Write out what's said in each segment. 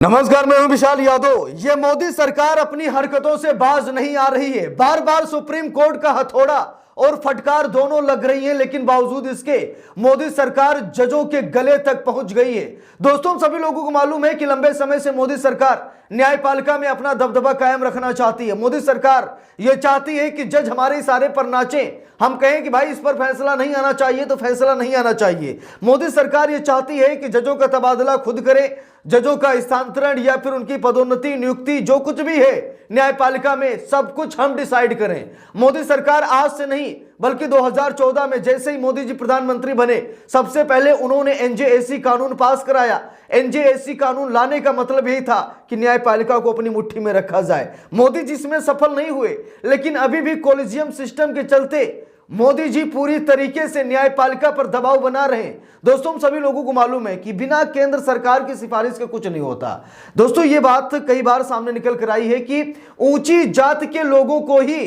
नमस्कार, मैं हूं विशाल यादव। ये मोदी सरकार अपनी हरकतों से बाज नहीं आ रही है। बार बार सुप्रीम कोर्ट का हथौड़ा और फटकार दोनों लग रही है, लेकिन बावजूद इसके मोदी सरकार जजों के गले तक पहुंच गई है। दोस्तों, सभी लोगों को मालूम है कि लंबे समय से मोदी सरकार न्यायपालिका में अपना दबदबा कायम रखना चाहती है। मोदी सरकार यह चाहती है कि जज हमारे इशारे पर नाचें, हम कहें कि भाई इस पर फैसला नहीं आना चाहिए तो फैसला नहीं आना चाहिए। मोदी सरकार यह चाहती है कि जजों का तबादला खुद करे, जजों का स्थानांतरण या फिर उनकी पदोन्नति, नियुक्ति, जो कुछ भी है न्यायपालिका में सब कुछ हम डिसाइड करें। मोदी सरकार आज से नहीं बल्कि 2014 में जैसे ही मोदी जी प्रधानमंत्री बने, सबसे पहले उन्होंने एनजेएसी कानून पास कराया। एनजेएसी कानून लाने का मतलब यही था कि न्यायपालिका को अपनी मुट्ठी में रखा जाए। मोदी जी इसमें सफल नहीं हुए, लेकिन अभी भी कॉलेजियम सिस्टम के चलते मोदी जी पूरी तरीके से न्यायपालिका पर दबाव बना रहे हैं। दोस्तों, हम सभी लोगों को मालूम है कि बिना केंद्र सरकार की सिफारिश के कुछ नहीं होता। दोस्तों, ये बात कई बार सामने निकल कर आई है कि ऊंची जात के लोगों को ही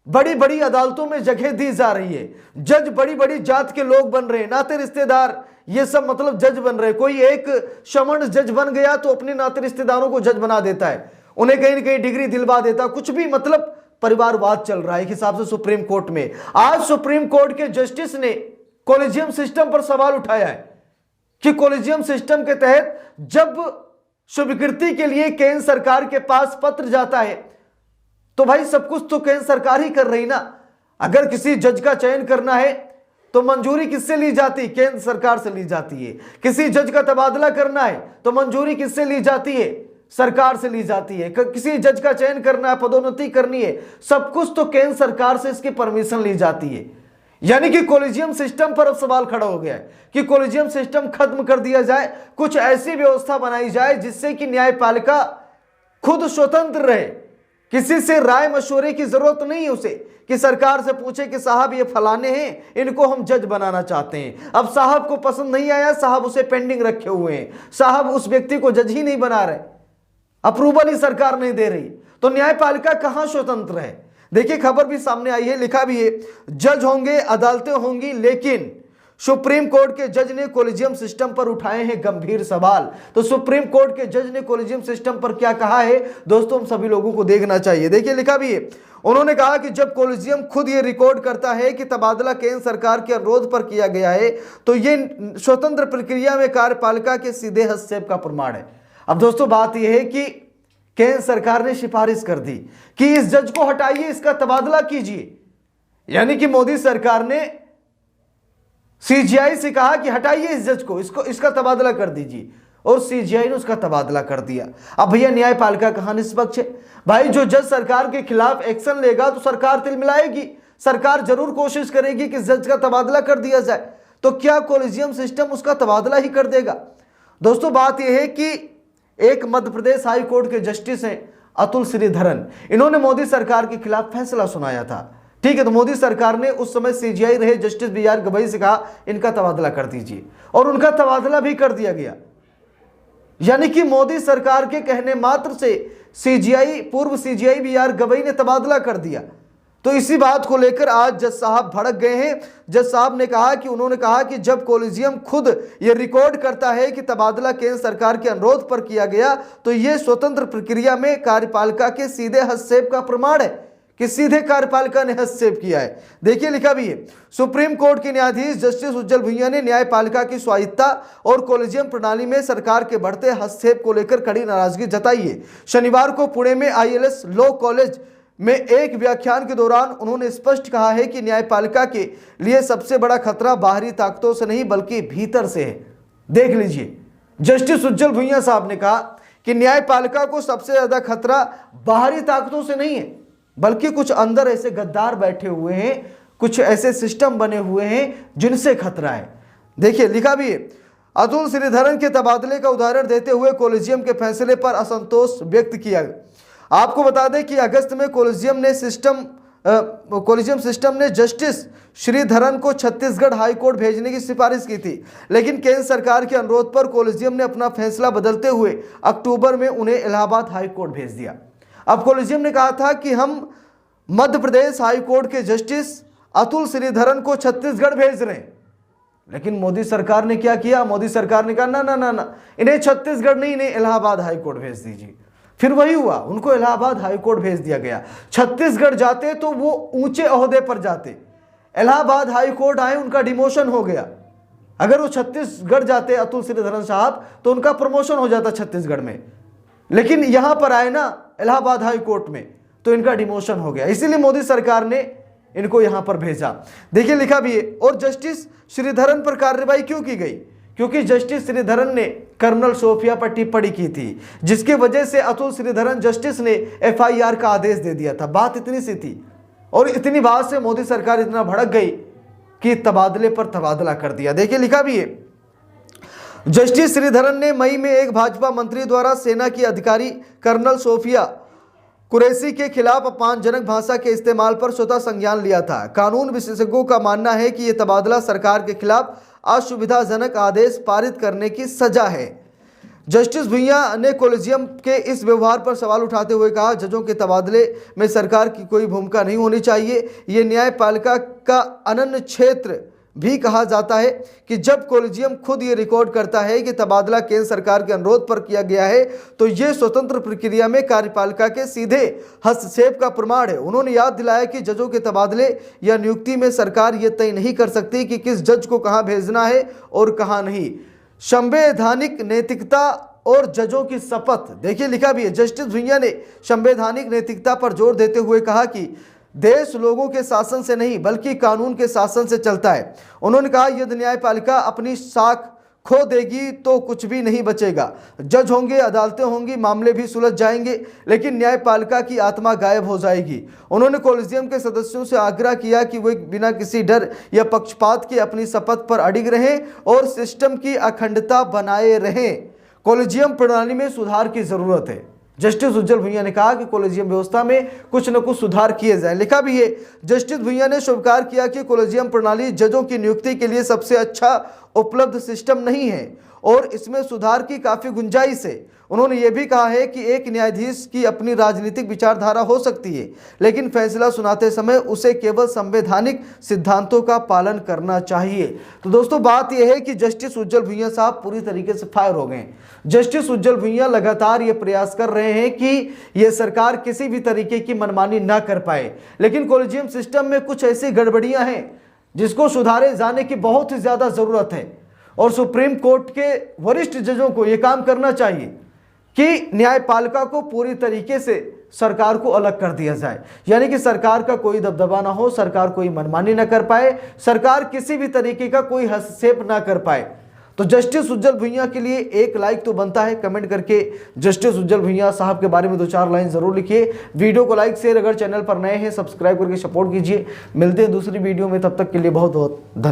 बड़ी बड़ी अदालतों में जगह दी जा रही है। जज बड़ी बड़ी जात के लोग बन रहे हैं, नाते रिश्तेदार ये सब मतलब जज बन रहे हैं। कोई एक श्रमण जज बन गया तो अपने नाते रिश्तेदारों को जज बना देता है, उन्हें कहीं ना कहीं डिग्री दिलवा देता, कुछ भी मतलब परिवारवाद चल रहा है। एक हिसाब से सुप्रीम कोर्ट में आज सुप्रीम कोर्ट के जस्टिस ने कॉलेजियम सिस्टम पर सवाल उठाया है कि कॉलेजियम सिस्टम के तहत जब स्वीकृति के लिए केंद्र सरकार के पास पत्र जाता है तो भाई सब कुछ तो केंद्र सरकार ही कर रही ना। अगर किसी जज का चयन करना है तो मंजूरी किससे ली जाती? केंद्र सरकार से ली जाती है। किसी जज का तबादला करना है तो मंजूरी किससे ली जाती है? सरकार से ली जाती है। किसी जज का चयन करना है, पदोन्नति करनी है, सब कुछ तो केंद्र सरकार से इसकी परमिशन ली जाती है। यानी कि कॉलेजियम सिस्टम पर अब सवाल खड़ा हो गया है कि कॉलेजियम सिस्टम खत्म कर दिया जाए, कुछ ऐसी व्यवस्था बनाई जाए जिससे कि न्यायपालिका खुद स्वतंत्र रहे, किसी से राय मशवरे की जरूरत नहीं है उसे कि सरकार से पूछे कि साहब ये फलाने हैं, इनको हम जज बनाना चाहते हैं। अब साहब को पसंद नहीं आया, साहब उसे पेंडिंग रखे हुए हैं, साहब उस व्यक्ति को जज ही नहीं बना रहे, अप्रूवल ही सरकार नहीं दे रही, तो न्यायपालिका कहां स्वतंत्र है? देखिए, खबर भी सामने आई है, लिखा भी है, जज होंगे, अदालतें होंगी, लेकिन सुप्रीम कोर्ट के जज ने कॉलेजियम सिस्टम पर उठाए हैं गंभीर सवाल। तो सुप्रीम कोर्ट के जज ने कॉलेजियम सिस्टम पर क्या कहा है दोस्तों, हम सभी लोगों को देखना चाहिए। देखिए, लिखा भी है, उन्होंने कहा कि जब कॉलेजियम खुद ये रिकॉर्ड करता है कि तबादला केंद्र सरकार के अनुरोध पर किया गया है तो ये स्वतंत्र प्रक्रिया में कार्यपालिका के सीधे हस्तक्षेप का प्रमाण है। अब दोस्तों, बात यह है कि केंद्र सरकार ने सिफारिश कर दी कि इस जज को हटाइए, इसका तबादला कीजिए। यानी कि मोदी सरकार ने सीजीआई से कहा कि हटाइए इस जज को, इसका तबादला कर दीजिए, और सीजीआई ने उसका तबादला कर दिया। अब भैया न्यायपालिका कहां निष्पक्ष है? भाई, जो जज सरकार के खिलाफ एक्शन लेगा तो सरकार तिलमिलाएगी, सरकार जरूर कोशिश करेगी कि जज का तबादला कर दिया जाए। तो क्या कॉलेजियम सिस्टम उसका तबादला ही कर देगा? दोस्तों, बात यह है कि एक मध्य प्रदेश हाई कोर्ट के जस्टिस हैं अतुल श्रीधरन, इन्होंने मोदी सरकार के खिलाफ फैसला सुनाया था। ठीक है, तो मोदी सरकार ने उस समय सीजीआई रहे जस्टिस बीआर गवई से कहा इनका तबादला कर दीजिए, और उनका तबादला भी कर दिया गया। यानी कि मोदी सरकार के कहने मात्र से पूर्व सीजीआई बीआर गवई ने तबादला कर दिया। तो इसी बात को लेकर आज जज साहब भड़क गए हैं। जज साहब ने कहा कि उन्होंने कहा कि जब कॉलेजियम खुद ये रिकॉर्ड करता है कि तबादला केंद्र सरकार के अनुरोध पर किया गया तो ये स्वतंत्र प्रक्रिया में कार्यपालिका के सीधे हस्तक्षेप का प्रमाण है कि सीधे कार्यपालिका ने हस्तक्षेप किया है। देखिए, लिखा भी है, सुप्रीम कोर्ट के न्यायाधीश जस्टिस उज्जवल भुइयां ने न्यायपालिका की स्वायत्ता और कॉलेजियम प्रणाली में सरकार के बढ़ते हस्तक्षेप को लेकर कड़ी नाराजगी जताई है। शनिवार को पुणे में आईएलएस लॉ कॉलेज में एक व्याख्यान के दौरान उन्होंने स्पष्ट कहा है कि न्यायपालिका के लिए सबसे बड़ा खतरा बाहरी ताकतों से नहीं बल्कि भीतर से है। देख लीजिए, जस्टिस उज्जवल भुइयां साहब ने कहा कि न्यायपालिका को सबसे ज्यादा खतरा बाहरी ताकतों से नहीं है बल्कि कुछ अंदर ऐसे गद्दार बैठे हुए हैं, कुछ ऐसे सिस्टम बने हुए हैं जिनसे खतरा है। देखिए, लिखा भी है, अतुल श्रीधरन के तबादले का उदाहरण देते हुए कॉलेजियम के फैसले पर असंतोष व्यक्त किया। आपको बता दें कि अगस्त में कॉलेजियम सिस्टम ने जस्टिस श्रीधरन को छत्तीसगढ़ हाई कोर्ट भेजने की सिफारिश की थी, लेकिन केंद्र सरकार के अनुरोध पर कॉलेजियम ने अपना फैसला बदलते हुए अक्टूबर में उन्हें इलाहाबाद हाई कोर्ट भेज दिया। अब कॉलेजियम ने कहा था कि हम मध्य प्रदेश हाई कोर्ट के जस्टिस अतुल श्रीधरन को छत्तीसगढ़ भेज रहे हैं, लेकिन मोदी सरकार ने क्या किया, मोदी सरकार ने कहा ना ना ना ना, इन्हें छत्तीसगढ़ नहीं, इन्हें इलाहाबाद हाईकोर्ट भेज दीजिए। फिर वही हुआ, उनको इलाहाबाद हाईकोर्ट भेज दिया गया। छत्तीसगढ़ जाते तो वो ऊंचे ओहदे पर जाते, इलाहाबाद हाईकोर्ट आए उनका डिमोशन हो गया। अगर वो छत्तीसगढ़ जाते अतुल श्रीधरन साहब तो उनका प्रमोशन हो जाता छत्तीसगढ़ में, लेकिन यहां पर आए ना इलाहाबाद हाईकोर्ट में तो इनका डिमोशन हो गया। इसीलिए मोदी सरकार ने इनको यहां पर भेजा। देखिए लिखा भी है, और जस्टिस श्रीधरन पर कार्रवाई क्यों की गई, क्योंकि जस्टिस श्रीधरन ने कर्नल सोफिया पर टिप्पणी की थी, जिसकी वजह से अतुल श्रीधरन जस्टिस ने FIR का आदेश दे दिया था। बात इतनी सी थी, और इतनी बात से मोदी सरकार इतना भड़क गई कि तबादले पर तबादला कर दिया। देखिए लिखा भी है, जस्टिस श्रीधरन ने मई में एक भाजपा मंत्री द्वारा सेना की अधिकारी कर्नल सोफिया कुरैशी के खिलाफ अपमानजनक भाषा के इस्तेमाल पर स्वतः संज्ञान लिया था। कानून विशेषज्ञों का मानना है कि यह तबादला सरकार के खिलाफ असुविधाजनक आदेश पारित करने की सजा है। जस्टिस भुइयां ने कॉलेजियम के इस व्यवहार पर सवाल उठाते हुए कहा, जजों के तबादले में सरकार की कोई भूमिका नहीं होनी चाहिए। ये न्यायपालिका का अनन्य क्षेत्र भी कहा जाता है कि जब कॉलेजियम खुद ये रिकॉर्ड करता है कि तबादला केंद्र सरकार के अनुरोध पर किया गया है तो ये स्वतंत्र प्रक्रिया में कार्यपालिका के सीधे हस्तक्षेप का प्रमाण है। उन्होंने याद दिलाया कि जजों के तबादले या नियुक्ति में सरकार ये तय नहीं कर सकती कि किस जज को कहां भेजना है और कहां नहीं। संवैधानिक नैतिकता और जजों की शपथ, देखिए लिखा भी है, जस्टिस भुइयां ने संवैधानिक नैतिकता पर जोर देते हुए कहा कि देश लोगों के शासन से नहीं बल्कि कानून के शासन से चलता है। उन्होंने कहा, यदि न्यायपालिका अपनी साख खो देगी तो कुछ भी नहीं बचेगा। जज होंगे, अदालतें होंगी, मामले भी सुलझ जाएंगे, लेकिन न्यायपालिका की आत्मा गायब हो जाएगी। उन्होंने कॉलेजियम के सदस्यों से आग्रह किया कि वे बिना किसी डर या पक्षपात के अपनी शपथ पर अडिग रहें और सिस्टम की अखंडता बनाए रहें। कॉलेजियम प्रणाली में सुधार की जरूरत है। जस्टिस उज्जवल भुइयां ने कहा कि कॉलेजियम व्यवस्था में कुछ न कुछ सुधार किए जाए। लिखा भी है, जस्टिस भुइयां ने स्वीकार किया कि कॉलेजियम प्रणाली जजों की नियुक्ति के लिए सबसे अच्छा उपलब्ध सिस्टम नहीं है और इसमें सुधार की काफी गुंजाइश है। उन्होंने ये भी कहा है कि एक न्यायाधीश की अपनी राजनीतिक विचारधारा हो सकती है, लेकिन फैसला सुनाते समय उसे केवल संवैधानिक सिद्धांतों का पालन करना चाहिए। तो दोस्तों बात यह है कि जस्टिस उज्जवल भुइयां साहब पूरी तरीके से फायर हो गए। जस्टिस उज्जवल भुइयां लगातार ये प्रयास कर रहे हैं कि ये सरकार किसी भी तरीके की मनमानी ना कर पाए, लेकिन कॉलेजियम सिस्टम में कुछ ऐसी गड़बड़ियां हैं जिसको सुधारे जाने की बहुत ही ज्यादा जरूरत है। और सुप्रीम कोर्ट के वरिष्ठ जजों को यह काम करना चाहिए कि न्यायपालिका को पूरी तरीके से सरकार को अलग कर दिया जाए, यानी कि सरकार का कोई दबदबा ना हो, सरकार कोई मनमानी ना कर पाए, सरकार किसी भी तरीके का कोई हस्तक्षेप ना कर पाए। तो जस्टिस उज्जवल भुइयां के लिए एक लाइक तो बनता है। कमेंट करके जस्टिस उज्जवल भुइयां साहब के बारे में 2-4 लाइन जरूर लिखिए। वीडियो को लाइक शेयर, अगर चैनल पर नए हैं सब्सक्राइब करके सपोर्ट कीजिए। मिलते हैं दूसरी वीडियो में, तब तक के लिए बहुत बहुत धन्यवाद।